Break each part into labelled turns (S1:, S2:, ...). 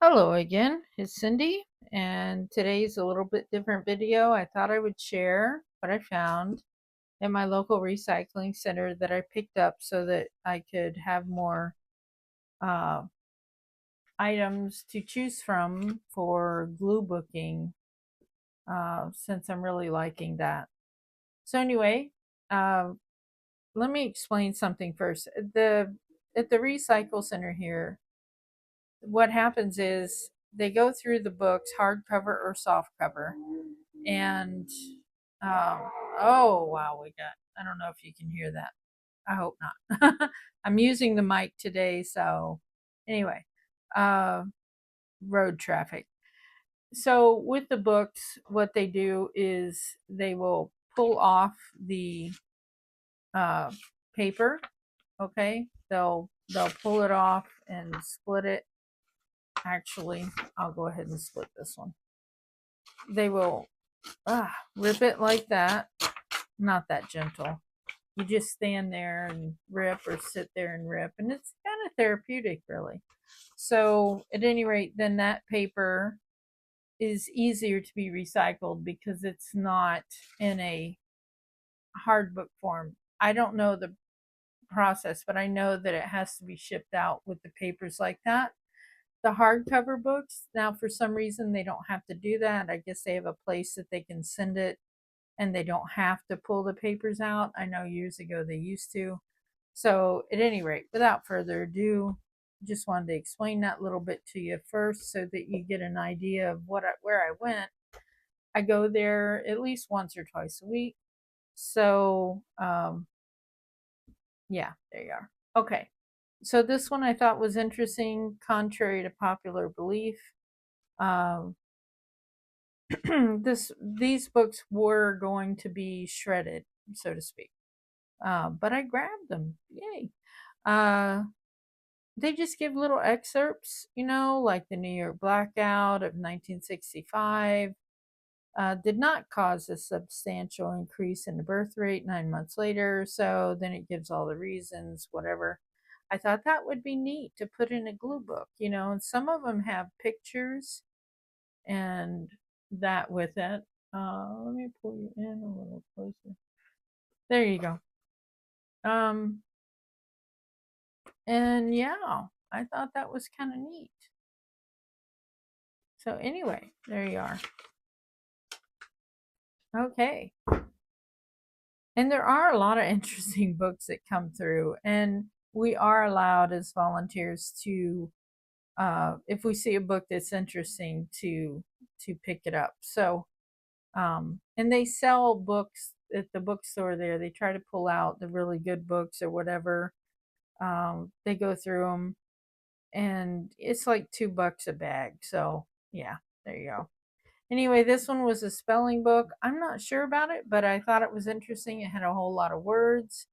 S1: Hello again, it's Cindy, and today's a little bit different video. I thought I would share what I found in my local recycling center that I picked up so that I could have more uh, items to choose from for glue booking, since I'm really liking that. So anyway, uh, let me explain something first. At the recycle center here, what happens is they go through the books, hardcover or softcover, and um, oh wow, we got. I don't know if you can hear that. I hope not. I'm using the mic today, so anyway, uh, road traffic. So with the books, what they do is they will pull off the uh, paper. Okay, they'll pull it off and split it. Actually, I'll go ahead and split this one. They will rip it like that. Not that gentle. You just stand there and rip or sit there and rip, and it's kind of therapeutic, really. So, at any rate, then that paper is easier to be recycled because it's not in a hard book form. I don't know the process, but I know that it has to be shipped out with the papers like that. The hardcover books, now for some reason they don't have to do that. I guess they have a place that they can send it and they don't have to pull the papers out. I know years ago they used to. So, at any rate, without further ado, just wanted to explain that little bit to you first so that you get an idea of where I went. I go there at least once or twice a week. So, yeah, there you are. Okay. So, this one I thought was interesting, contrary to popular belief. Um, these books were going to be shredded, so to speak. But I grabbed them. Yay. Uh, they just give little excerpts, like the New York blackout of 1965 did not cause a substantial increase in the birth rate 9 months later. So then it gives all the reasons, whatever. I thought that would be neat to put in a glue book, and some of them have pictures and that with it. Let me pull you in a little closer. There you go. And yeah, I thought that was kind of neat. So anyway, there you are. Okay. And there are a lot of interesting books that come through, and we are allowed as volunteers to, if we see a book that's interesting, to pick it up. So, and they sell books at the bookstore there. They try to pull out the really good books or whatever. They go through them, and it's like $2 a bag. So yeah, there you go. Anyway, this one was a spelling book. I'm not sure about it, but I thought it was interesting. It had a whole lot of words.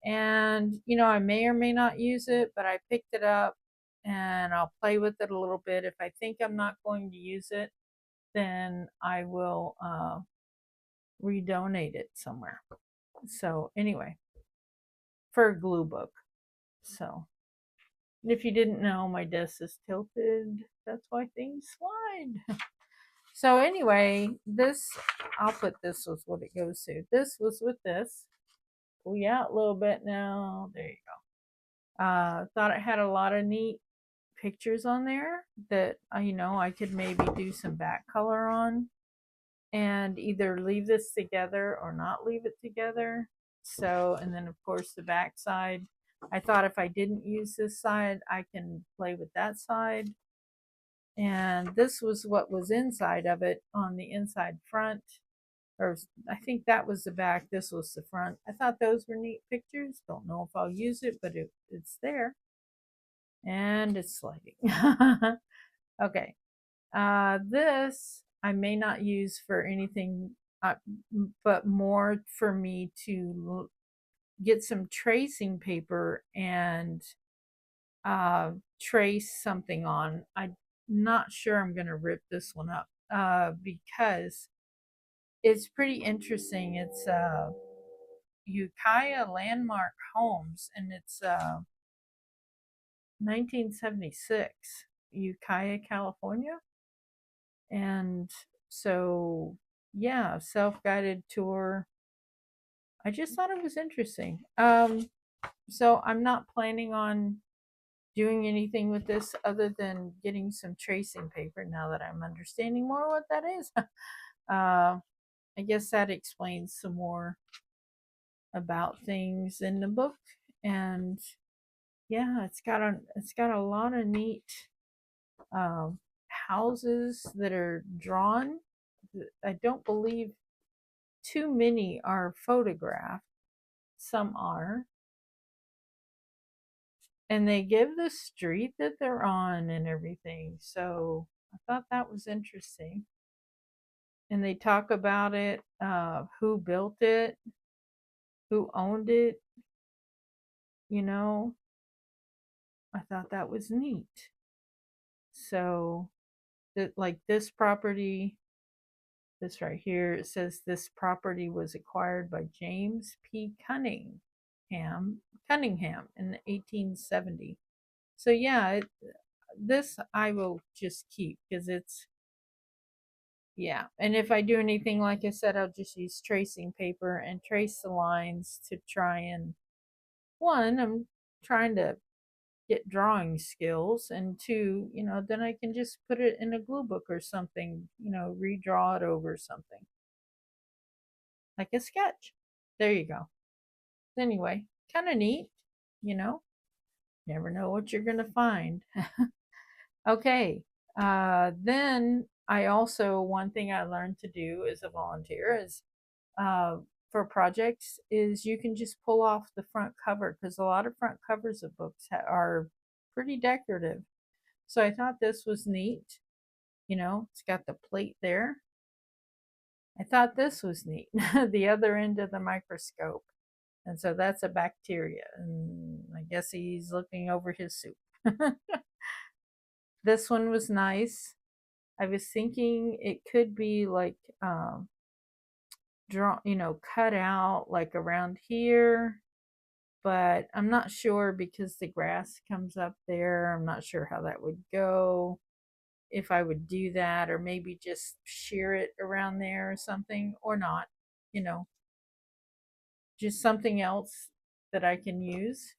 S1: And, I may or may not use it, but I picked it up and I'll play with it a little bit. If I think I'm not going to use it, then I will redonate it somewhere. So, anyway, for a glue book. So, and if you didn't know, my desk is tilted. That's why things slide. So anyway, I'll put this with what it goes to. This was with this. Pull you out a little bit now. There you go. Thought it had a lot of neat pictures on there that I could maybe do some back color on and either leave this together or not leave it together. So, and then of course the back side. I thought if I didn't use this side, I can play with that side. And this was what was inside of it on the inside front, or I think that was the back, this was the front. I thought those were neat pictures. Don't know if I'll use it, but it's there. And it's sliding. Okay. This I may not use for anything, uh, but more for me to get some tracing paper and trace something on. I'm not sure I'm going to rip this one up because it's pretty interesting. It's Ukiah Landmark Homes, and it's 1976. Ukiah, California. And so, yeah, self-guided tour. I just thought it was interesting. So I'm not planning on doing anything with this other than getting some tracing paper now that I'm understanding more what that is. I guess that explains some more about things in the book. And yeah, it's got a lot of neat um, houses that are drawn. I don't believe too many are photographed. Some are, and they give the street that they're on and everything. So I thought that was interesting. And they talk about it, who built it, who owned it. You know, I thought that was neat. So that, like, this property, this right here, it says this property was acquired by James P. Cunningham in 1870. So yeah, this I will just keep because it's, yeah. And if I do anything, like I said, I'll just use tracing paper and trace the lines to try and, one, I'm trying to get drawing skills, and two, then I can just put it in a glue book or something, redraw it over something like a sketch. There you go. Anyway, kind of neat, you know. Never know what you're gonna find. Okay. Then I also, one thing I learned to do as a volunteer is, uh, for projects, is you can just pull off the front cover because a lot of front covers of books are pretty decorative. So I thought this was neat. It's got the plate there. I thought this was neat. The other end of the microscope. And so that's a bacteria. And I guess he's looking over his soup. This one was nice. I was thinking it could be like draw, cut out like around here, but I'm not sure because the grass comes up there. I'm not sure how that would go. If I would do that, or maybe just shear it around there or something, or not, you know, just something else that I can use.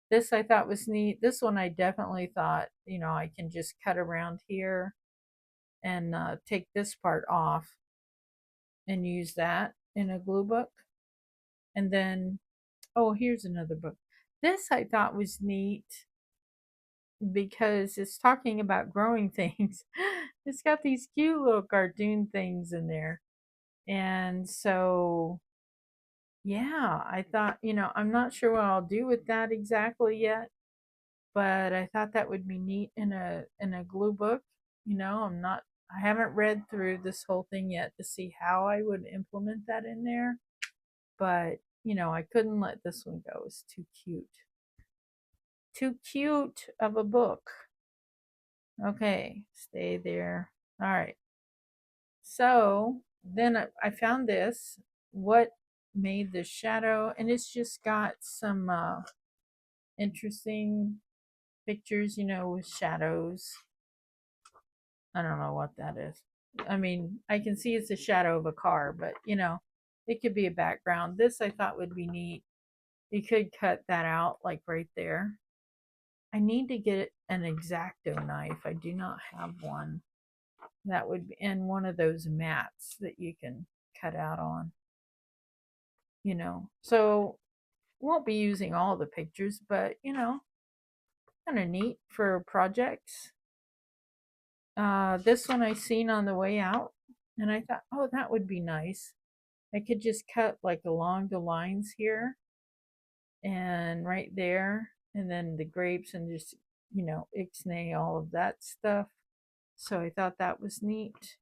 S1: This I thought was neat. This one I definitely thought, I can just cut around here and take this part off and use that in a glue book. And then, oh, here's another book. This I thought was neat because it's talking about growing things. It's got these cute little cartoon things in there. And so, yeah, I thought, I'm not sure what I'll do with that exactly yet, but I thought that would be neat in a glue book. I haven't read through this whole thing yet to see how I would implement that in there, but I couldn't let this one go. It's too cute. Too cute of a book. Okay, stay there. All right. So then I found this. What made the shadow? And it's just got some interesting pictures, with shadows. I don't know what that is. I mean, I can see it's a shadow of a car, but it could be a background. This I thought would be neat. You could cut that out like right there. I need to get an X-Acto knife. I do not have one. That would be in one of those mats that you can cut out on. So won't be using all the pictures, but kind of neat for projects. This one I seen on the way out, and I thought, oh, that would be nice. I could just cut like along the lines here and right there, and then the grapes, and just ixnay all of that stuff. So I thought that was neat.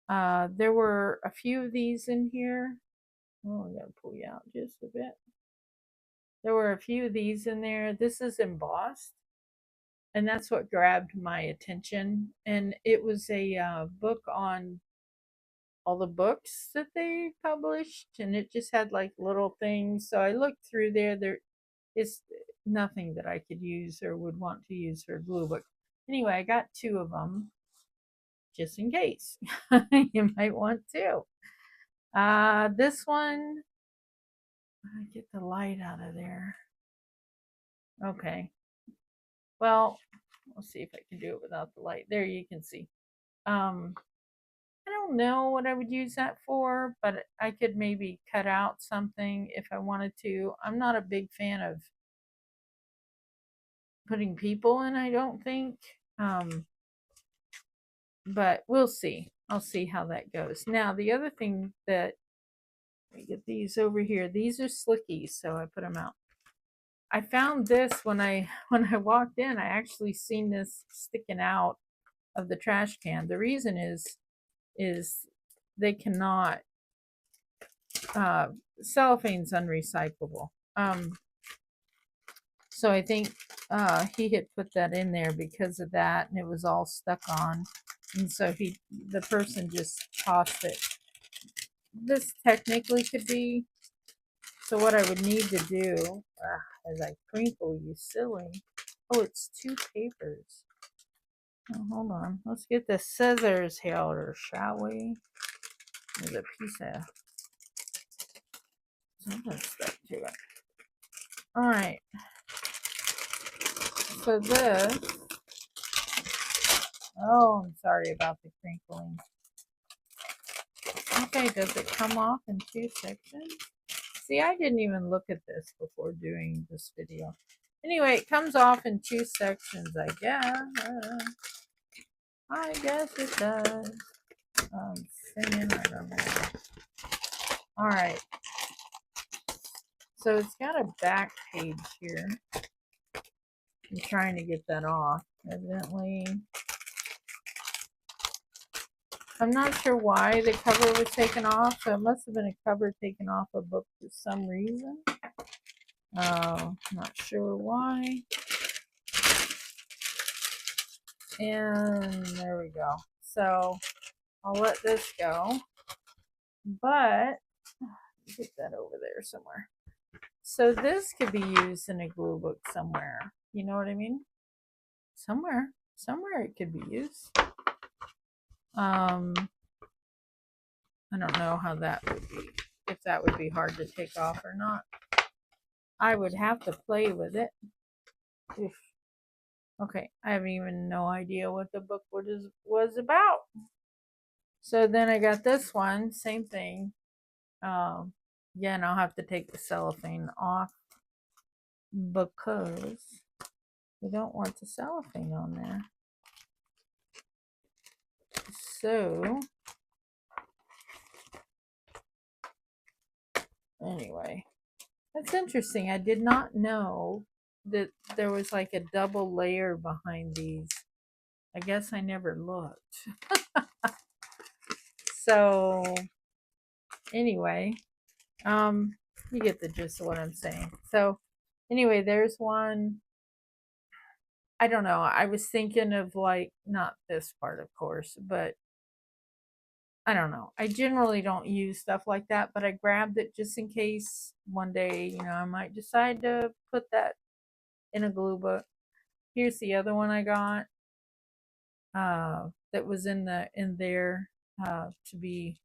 S1: There were a few of these in here. Oh, I gotta pull you out just a bit. There were a few of these in there. This is embossed, and that's what grabbed my attention. And it was a book on all the books that they published, and it just had like little things. So I looked through there. There is nothing that I could use or would want to use for a glue book. Anyway, I got 2 of them just in case. You might want to. This one, get the light out of there. Okay. Well, we'll see if I can do it without the light. There you can see. I don't know what I would use that for, but I could maybe cut out something if I wanted to. I'm not a big fan of putting people in, I don't think. But we'll see. I'll see how that goes. Now, the other thing that, let me get these over here. These are slickies, so I put them out. I found this when I walked in. I actually seen this sticking out of the trash can. The reason is they cannot, cellophane's unrecyclable. So I think he had put that in there because of that, and it was all stuck on, and so the person just tossed it. This technically could be, so what I would need to do, as I crinkle, you silly. Oh, it's 2 papers. Oh, hold on. Let's get the scissors here, shall we? There's a piece of something stuck to it. All right. So this, oh, I'm sorry about the crinkling. Okay, does it come off in 2 sections? See, I didn't even look at this before doing this video. Anyway, it comes off in 2 sections, I guess. I guess it does. Singing, I don't know. All right. So it's got a back page here. I'm trying to get that off. Evidently, I'm not sure why the cover was taken off. So it must have been a cover taken off a book for some reason. Not sure why. And there we go. So I'll let this go. But get that over there somewhere. So this could be used in a glue book somewhere. You know what I mean? Somewhere it could be used. I don't know how that would be, if that would be hard to take off or not. I would have to play with it. Oof. Okay, I have even no idea what the book was about. So then I got this one, same thing. Again, I'll have to take the cellophane off because we don't want the cellophane on there. So anyway, that's interesting. I did not know that there was like a double layer behind these. I guess I never looked. So anyway, you get the gist of what I'm saying. So anyway, there's one. I don't know. I was thinking of like, not this part, of course, but I don't know. I generally don't use stuff like that, but I grabbed it just in case one day, I might decide to put that in a glue book. Here's the other one I got. That was in there to be.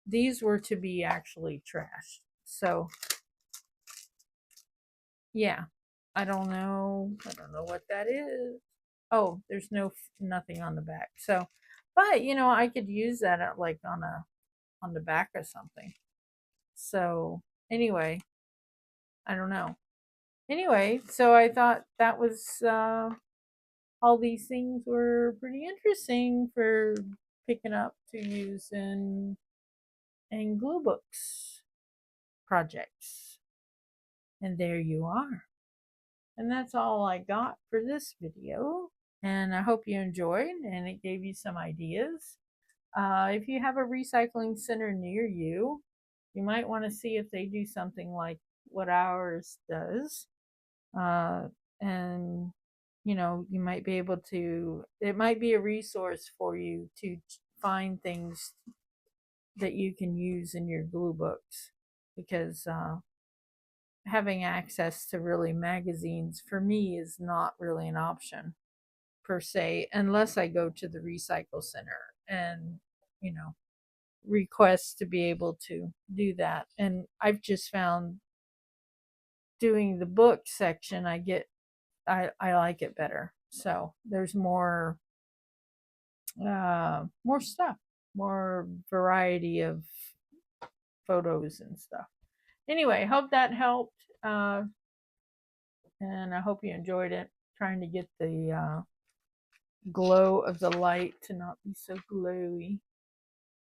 S1: These were to be actually trashed. So yeah, I don't know what that is. Oh, there's nothing on the back. So, but I could use that at, like on the back or something. So anyway, I don't know. Anyway, so I thought that was all these things were pretty interesting for picking up to use in glue books projects. And there you are. And that's all I got for this video. And I hope you enjoyed and it gave you some ideas. If you have a recycling center near you, you might want to see if they do something like what ours does. And you might be able to, it might be a resource for you to find things that you can use in your glue books, because having access to really magazines for me is not really an option. per se, unless I go to the recycle center and, you know, request to be able to do that. And I've just found doing the book section, I like it better. So there's more stuff, more variety of photos and stuff. Anyway, hope that helped. And I hope you enjoyed it. Trying to get the glow of the light to not be so glowy.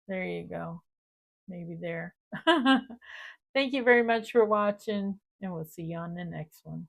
S1: There you go. Maybe there. Thank you very much for watching, and we'll see you on the next one.